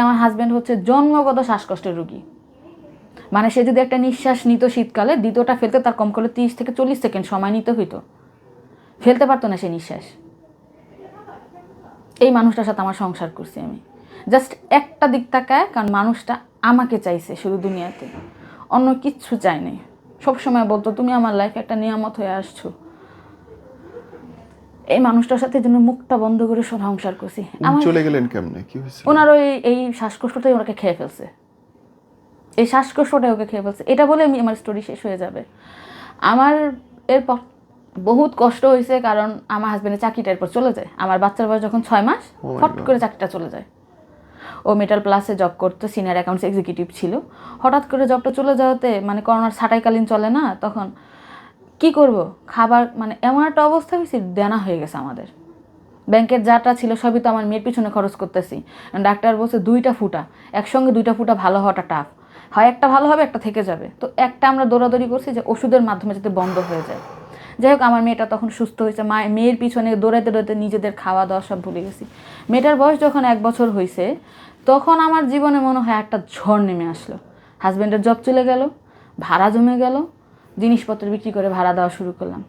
আমার হাজব্যান্ড হচ্ছে জন্মগত শ্বাসকষ্টের রোগী। মানে সে যদি একটা নিঃশ্বাস নিত শীতকালে, দ্বিতীয়টা ফেলতে তার কম করে 30 থেকে 40 সেকেন্ড সময় নিতে হইতো, ফেলতে পারতো না সে নিঃশ্বাস। এই মানুষটার সাথে আমার সংসার করছি আমি জাস্ট একটা দিক তাকায়, কারণ মানুষটা আমাকে চাইছে শুধু দুনিয়াতে, অন্য কিচ্ছু চায়নি। সবসময় বলতো তুমি আমার লাইফে একটা নিয়ামত হয়ে আসছো। এই মানুষটার সাথে যেন মুখটা বন্ধ করে সংসার করছি। চলে গেলেন কেমনে, কি হয়েছে? ওনার এই শ্বাসকষ্টটাই ওনাকে খেয়ে ফেলছে, এই শ্বাসকষ্টটাই ওকে খেয়ে ফেলছে। এটা বলে আমার স্টোরি শেষ হয়ে যাবে। আমার এরপর বহুত কষ্ট হয়েছে, কারণ আমার হাজব্যান্ডের চাকরিটা এরপর চলে যায়। আমার বাচ্চার বয়স যখন 6 মাস, ফট করে চাকরিটা চলে যায়। ও মেটাল প্লাসে জব করতো, সিনিয়র অ্যাকাউন্টস এক্সিকিউটিভ ছিল। হঠাৎ করে জবটা চলে যাওয়াতে, মানে করোনার ছাঁটাইকালীন চলে না, তখন কি করব, খাবার মানে এমন একটা অবস্থা হয়েছে, দেনা হয়ে গেছে আমাদের। ব্যাংকের যাটা ছিল সবই তো আমার মেয়ের পিছনে খরচ করতেছি। ডাক্তার বলছে 2টা ফুটা, একসঙ্গে 2টা ফুটা ভালো হওয়াটা টাফ, হয় একটা ভালো হবে একটা থেকে যাবে। তো একটা আমরা দৌড়াদৌড়ি করছি যে ওষুধের মাধ্যমে যাতে বন্ধ হয়ে যায়। যাই হোক, আমার মেয়েটা তখন সুস্থ হয়েছে। মেয়ের পিছনে দৌড়াইতে দৌড়াইতে নিজেদের খাওয়া দাওয়া সব ভুলে গেছি। মেয়েটার বয়স যখন 1 বছর হয়েছে, তখন আমার জীবনে মনে হয় একটা ঝড় নেমে আসলো। হাজব্যান্ডের জব চলে গেল, ভাড়া জমে গেল, জিনিসপত্র বিক্রি করে ভাড়া দেওয়া শুরু করলাম।